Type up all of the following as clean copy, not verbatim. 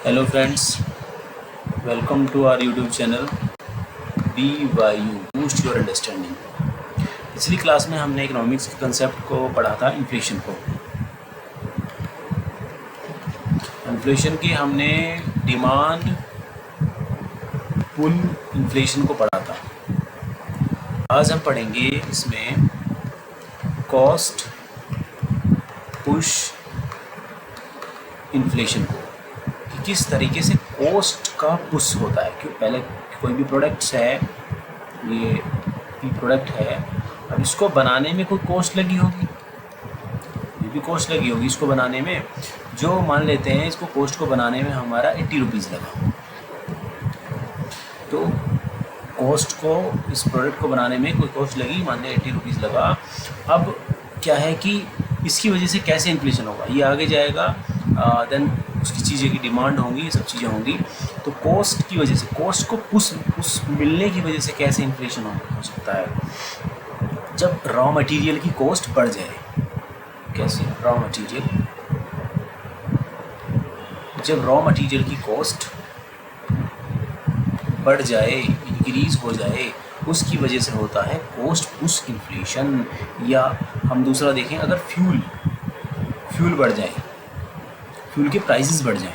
Hello friends, welcome to our YouTube channel BYU boost your understanding. पिछली class में हमने economics के concept को पढ़ा था, इन्फ्लेशन को। इन्फ्लेशन की हमने डिमांड पुल इन्फ्लेशन को पढ़ा था। आज हम पढ़ेंगे इसमें कॉस्ट पुश इन्फ्लेशन को, कि किस तरीके से कॉस्ट का पुश होता है। क्यों पहले कोई भी प्रोडक्ट्स है, ये प्रोडक्ट है, अब इसको बनाने में कोई कॉस्ट लगी होगी, ये भी कॉस्ट लगी होगी इसको बनाने में। जो मान लेते हैं इसको कॉस्ट को बनाने में हमारा 80 रुपीज़ लगा, तो कॉस्ट को इस प्रोडक्ट को बनाने में कोई कॉस्ट लगी, मान लें 80 रुपीज़ लगा। अब क्या है कि इसकी वजह से कैसे इन्फ्लेशन होगा, ये आगे जाएगा, देन उसकी चीज़ें की डिमांड होंगी, ये सब चीज़ें होंगी। तो कॉस्ट की वजह से, कॉस्ट को पुश मिलने की वजह से कैसे इन्फ्लेशन हो सकता है, जब रॉ मटेरियल की कॉस्ट बढ़ जाए। कैसे रॉ मटेरियल, जब रॉ मटेरियल की कॉस्ट बढ़ जाए, इंक्रीज़ हो जाए, उसकी वजह से होता है कॉस्ट पुश इन्फ्लेशन। या हम दूसरा देखें, अगर फ्यूल बढ़ जाए, फ्यूल के प्राइसेस बढ़ जाएं,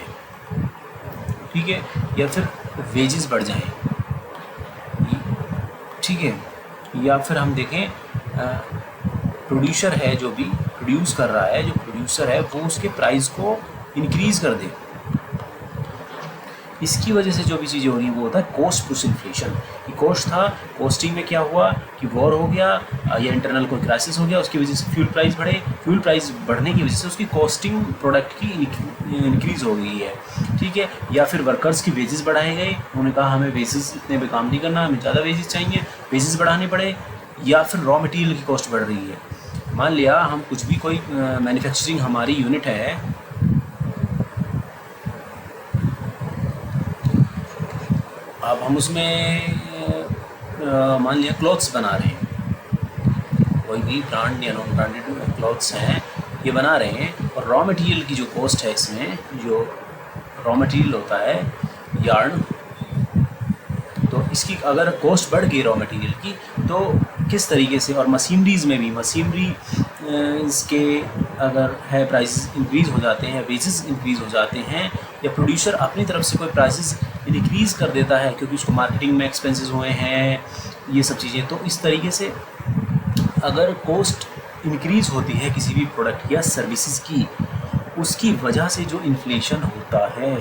ठीक है, या फिर वेजेस बढ़ जाएं, ठीक है, या फिर हम देखें प्रोड्यूसर है, जो भी प्रोड्यूस कर रहा है, जो प्रोड्यूसर है वो उसके प्राइस को इंक्रीज़ कर दे, इसकी वजह से जो भी चीज़ें हो रही हैं वो होता है कॉस्ट पुश इन्फ्लेशन। कि कॉस्ट था, कॉस्टिंग में क्या हुआ कि वॉर हो गया या इंटरनल कोई क्राइसिस हो गया, उसकी वजह से फ्यूल प्राइस बढ़े, फ्यूल प्राइस बढ़ने की वजह से उसकी कॉस्टिंग प्रोडक्ट की इंक्रीज़ हो गई है, ठीक है। या फिर वर्कर्स की वेजेस बढ़ाए गए, उन्होंने कहा हमें वेजेस इतने पे काम नहीं करना, हमें ज़्यादा वेजेस चाहिए, वेजेस बढ़ाने पड़े। या फिर रॉ मटेरियल की कॉस्ट बढ़ रही है, मान लिया हम कुछ भी कोई मैन्युफैक्चरिंग हमारी यूनिट है, अब हम उसमें मान लिया क्लॉथ्स बना रहे हैं, कोई भी ब्रांड या नॉन ब्रांडेड क्लॉथ्स हैं, ये बना रहे हैं, और रॉ मटेरियल की जो कॉस्ट है, इसमें जो रॉ मटेरियल होता है यार्न, तो इसकी अगर कॉस्ट बढ़ गई रॉ मटेरियल की, तो किस तरीके से, और मशीनरीज़ में भी, मशीनरी इसके अगर है प्राइसेस इंक्रीज़ हो जाते हैं, वेजेस इंक्रीज़ हो जाते हैं, या प्रोड्यूसर अपनी तरफ से कोई प्राइसेस इंक्रीज़ कर देता है क्योंकि उसको मार्केटिंग में एक्सपेंसेस हुए हैं, ये सब चीज़ें। तो इस तरीके से अगर कॉस्ट इंक्रीज़ होती है किसी भी प्रोडक्ट या सर्विसेज की, उसकी वजह से जो इन्फ्लेशन होता है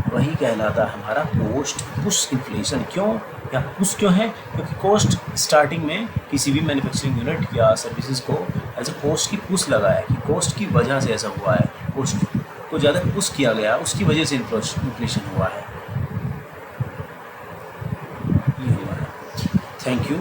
वही कहलाता है हमारा कॉस्ट पुश इन्फ्लेशन। क्यों, या पुश क्यों है, क्योंकि कॉस्ट स्टार्टिंग में किसी भी मैन्युफैक्चरिंग यूनिट या सर्विसेज को एज ए कॉस्ट की पुश लगा है, कि कॉस्ट की वजह से ऐसा हुआ है, कॉस्ट को ज़्यादा पुश किया गया, उसकी वजह से इन्फ्लेशन हुआ है, ये हुआ है। Thank you.